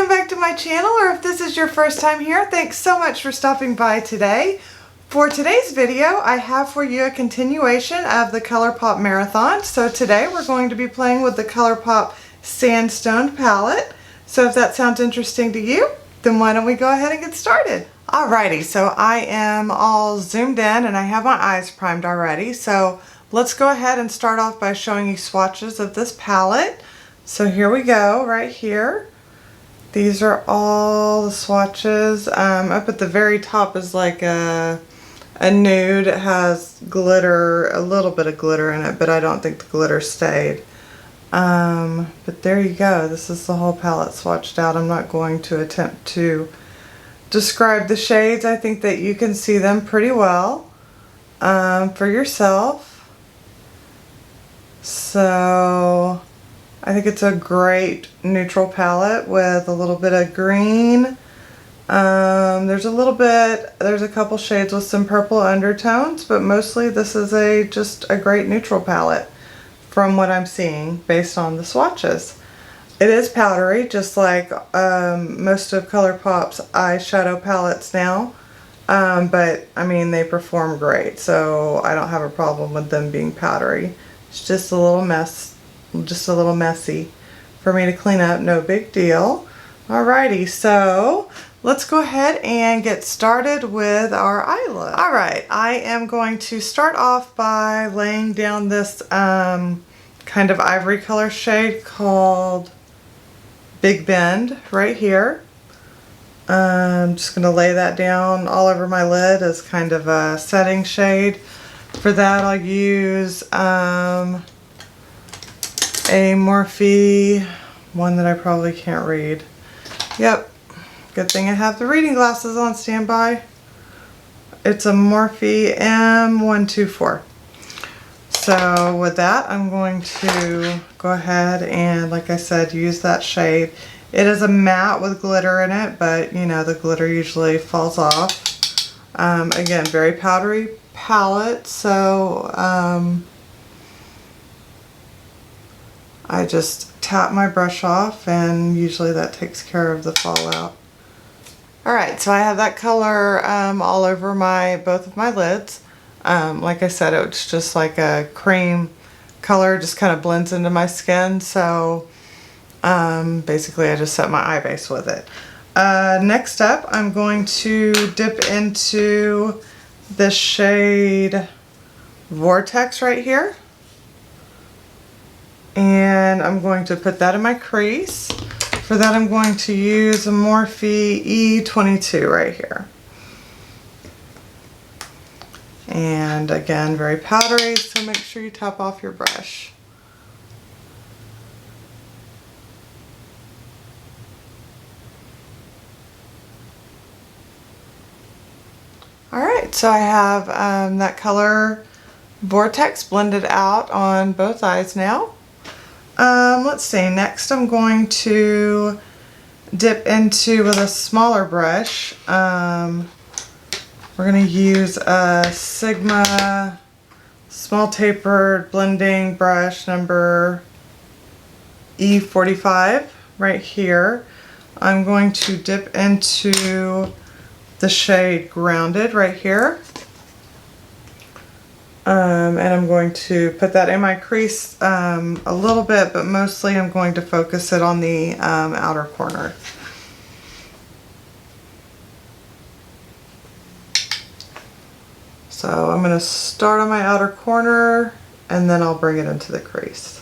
welcome back to my channel, or if this is your first time here, thanks so much for stopping by today. For today's video, I have for you a continuation of the ColourPop Marathon. So today we're going to be playing with the ColourPop Sandstone Palette. So if that sounds interesting to you, then why don't we go ahead and get started. Alrighty, so I am all zoomed in and I have my eyes primed already. So let's go ahead and start off by showing you swatches of this palette. So here we go, right here. These are all the swatches. Up at the very top is like a nude. It has glitter, a little bit of glitter in it, but I don't think the glitter stayed. But there you go. This is the whole palette swatched out. I'm not going to attempt to describe the shades. I think that you can see them pretty well for yourself. So I think it's a great neutral palette with a little bit of green. There's a couple shades with some purple undertones, but mostly this is just a great neutral palette from what I'm seeing based on the swatches. It is powdery, just like most of ColourPop's eyeshadow palettes now, but I mean they perform great, so I don't have a problem with them being powdery. It's just a little messy for me to clean up, no big deal. Alrighty, so let's go ahead and get started with our eye look. Alright, I am going to start off by laying down this kind of ivory color shade called Big Bend right here. I'm just going to lay that down all over my lid as kind of a setting shade. For that I'll use a Morphe, one that I probably can't read. Yep, good thing I have the reading glasses on standby. It's a Morphe M124. So with that, I'm going to go ahead and, like I said, use that shade. It is a matte with glitter in it, but you know, the glitter usually falls off. Again, very powdery palette, so I just tap my brush off and usually that takes care of the fallout. Alright, so I have that color all over both of my lids. Like I said, it's just like a cream color, just kind of blends into my skin, so basically I just set my eye base with it. Next up, I'm going to dip into this shade Vortex right here. And I'm going to put that in my crease. For that I'm going to use a Morphe E22 right here. And again, very powdery, so make sure you top off your brush. Alright, so I have that color Vortex blended out on both eyes now. Let's see, next I'm going to dip into, with a smaller brush, we're going to use a Sigma small tapered blending brush number E45 right here. I'm going to dip into the shade Grounded right here. And I'm going to put that in my crease a little bit, but mostly I'm going to focus it on the outer corner. So I'm going to start on my outer corner and then I'll bring it into the crease.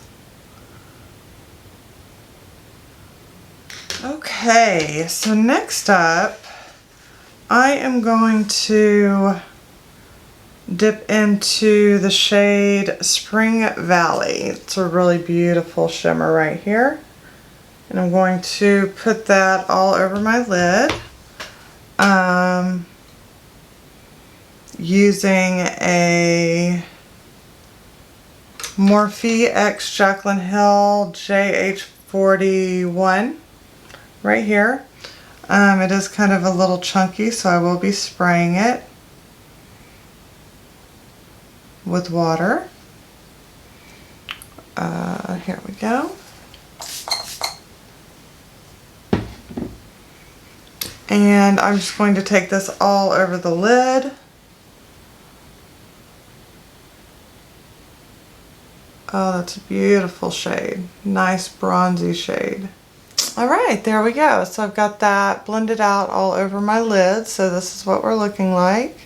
Okay, so next up I am going to dip into the shade Spring Valley. It's a really beautiful shimmer right here. And I'm going to put that all over my lid. Using a Morphe X Jaclyn Hill JH41 right here. It is kind of a little chunky, so I will be spraying it with water. Here we go. And I'm just going to take this all over the lid. Oh, that's a beautiful shade. Nice bronzy shade. Alright, there we go. So I've got that blended out all over my lid. So this is what we're looking like.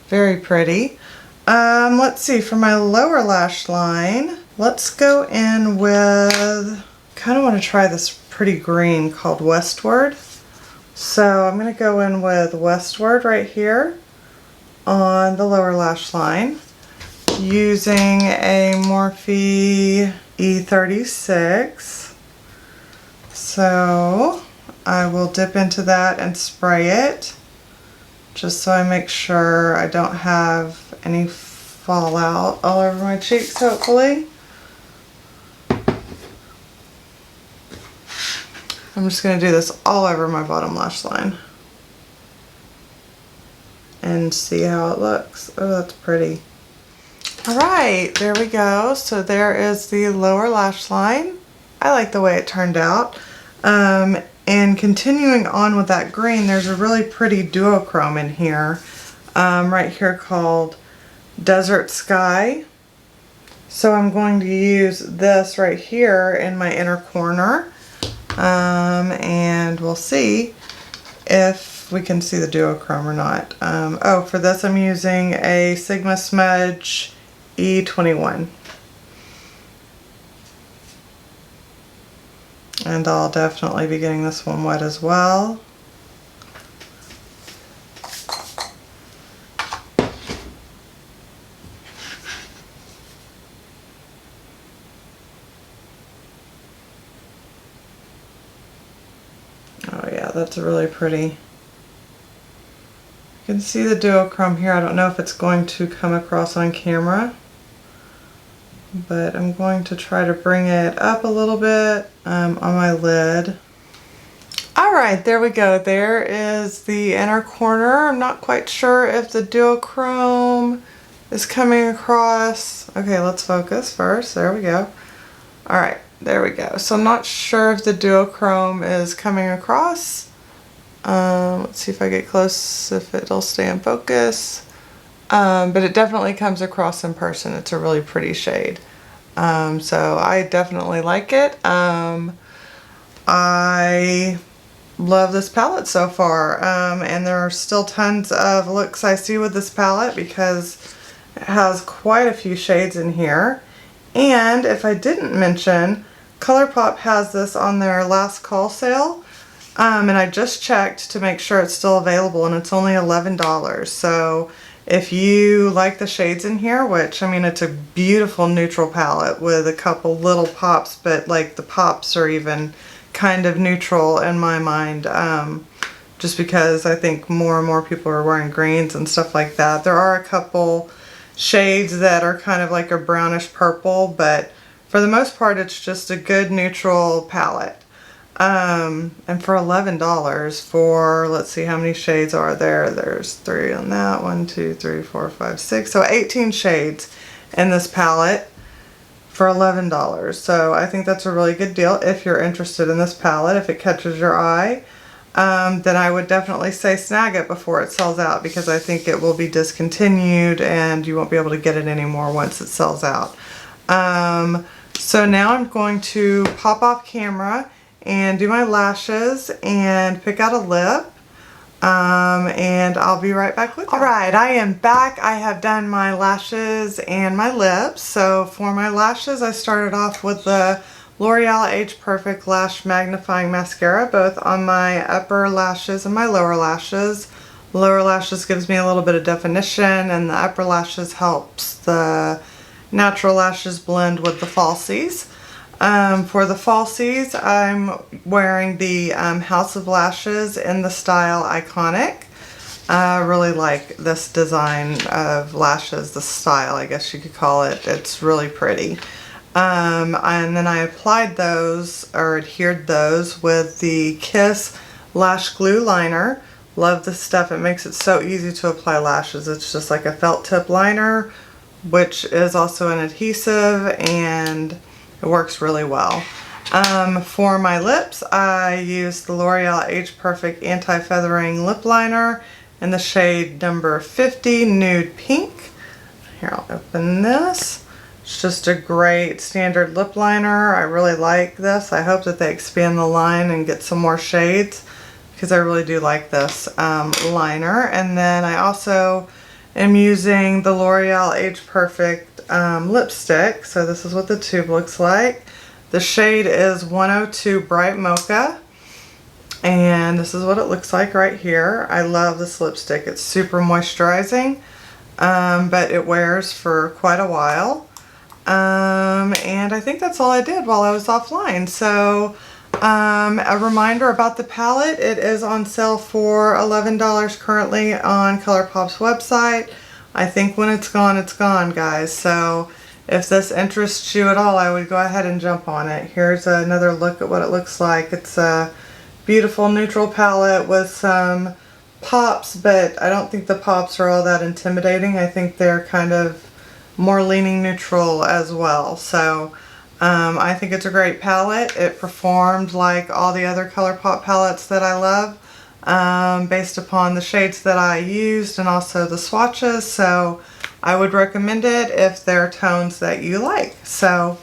Very pretty. Let's see, for my lower lash line, let's go in with, kind of want to try this pretty green called Westward. So I'm going to go in with Westward right here on the lower lash line using a Morphe E36. So I will dip into that and spray it just so I make sure I don't have any fallout all over my cheeks, hopefully. I'm just going to do this all over my bottom lash line and see how it looks. Oh, that's pretty. Alright, there we go. So there is the lower lash line. I like the way it turned out. And continuing on with that green, there's a really pretty duochrome in here, right here called Desert Sky. So I'm going to use this right here in my inner corner. And we'll see if we can see the duochrome or not. Oh, for this I'm using a Sigma Smudge E21. And I'll definitely be getting this one wet as well. Oh yeah, that's really pretty. You can see the duochrome here. I don't know if it's going to come across on camera, but I'm going to try to bring it up a little bit on my lid. Alright, there we go. There is the inner corner. I'm not quite sure if the duochrome is coming across. Okay, let's focus first. There we go. Alright, there we go. So I'm not sure if the duochrome is coming across. Let's see if I get close, if it'll stay in focus. But it definitely comes across in person. It's a really pretty shade. So I definitely like it. I love this palette so far. And there are still tons of looks I see with this palette because it has quite a few shades in here. And if I didn't mention, ColourPop has this on their last call sale. And I just checked to make sure it's still available, and it's only $11. So if you like the shades in here, which, I mean, it's a beautiful neutral palette with a couple little pops, but like the pops are even kind of neutral in my mind, just because I think more and more people are wearing greens and stuff like that. There are a couple shades that are kind of like a brownish purple, but for the most part it's just a good neutral palette. And for $11 for, let's see, how many shades are there? There's 3 on that. 1, 2, 3, 4, 5, 6. So 18 shades in this palette for $11. So I think that's a really good deal if you're interested in this palette. If it catches your eye, then I would definitely say snag it before it sells out, because I think it will be discontinued and you won't be able to get it anymore once it sells out. So now I'm going to pop off camera and do my lashes and pick out a lip, and I'll be right back with you. Alright, I am back. I have done my lashes and my lips. So for my lashes, I started off with the Loreal Age Perfect Lash Magnifying Mascara, both on my upper lashes and my lower lashes. Lower lashes gives me a little bit of definition, and the upper lashes helps the natural lashes blend with the falsies. For the falsies, I'm wearing the House of Lashes in the style Iconic. I really like this design of lashes, the style, I guess you could call it. It's really pretty. And then I applied those, or adhered those, with the Kiss Lash Glue Liner. Love this stuff. It makes it so easy to apply lashes. It's just like a felt tip liner, which is also an adhesive, and it works really well. For my lips, I used the L'Oreal Age Perfect Anti-Feathering Lip Liner in the shade number 50, Nude Pink. Here, I'll open this. It's just a great standard lip liner. I really like this. I hope that they expand the line and get some more shades because I really do like this liner. And then I also am using the L'Oreal Age Perfect lipstick. So this is what the tube looks like. The shade is 102 Bright Mocha, and this is what it looks like right here. I love this lipstick. It's super moisturizing, but it wears for quite a while. And I think that's all I did while I was offline. So a reminder about the palette. It is on sale for $11 currently on ColourPop's website. I think when it's gone, guys. So if this interests you at all, I would go ahead and jump on it. Here's another look at what it looks like. It's a beautiful neutral palette with some pops, but I don't think the pops are all that intimidating. I think they're kind of more leaning neutral as well. So I think it's a great palette. It performed like all the other ColourPop palettes that I love, based upon the shades that I used and also the swatches. So I would recommend it if there are tones that you like. So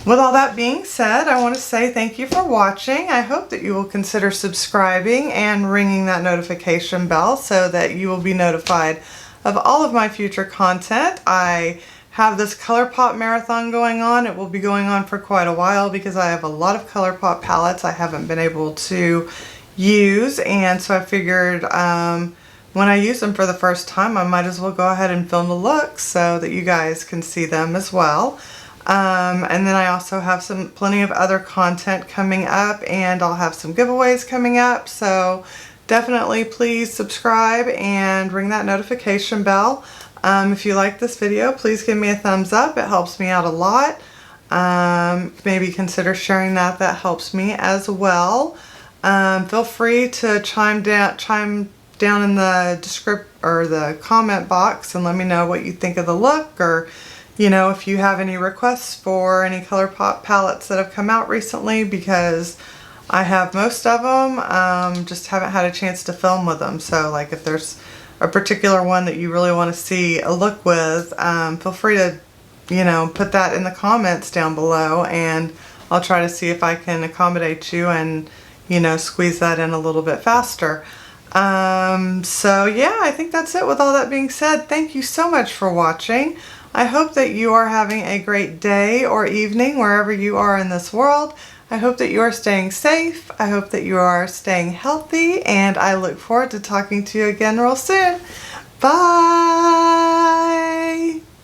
with all that being said, I want to say thank you for watching. I hope that you will consider subscribing and ringing that notification bell so that you will be notified of all of my future content. I have this ColourPop Marathon going on. It will be going on for quite a while because I have a lot of ColourPop palettes I haven't been able to use, and so I figured when I use them for the first time, I might as well go ahead and film the looks so that you guys can see them as well. And then I also have plenty of other content coming up, and I'll have some giveaways coming up. So definitely please subscribe and ring that notification bell. If you like this video, please give me a thumbs up. It helps me out a lot. Maybe consider sharing that. That helps me as well. Feel free to chime down in the description or the comment box and let me know what you think of the look, or you know, if you have any requests for any ColourPop palettes that have come out recently, because I have most of them, just haven't had a chance to film with them. So like if there's a particular one that you really want to see a look with, feel free to, you know, put that in the comments down below, and I'll try to see if I can accommodate you and, you know, squeeze that in a little bit faster. So yeah, I think that's it. With all that being said, thank you so much for watching. I hope that you are having a great day or evening wherever you are in this world. I hope that you are staying safe. I hope that you are staying healthy, and I look forward to talking to you again real soon. Bye!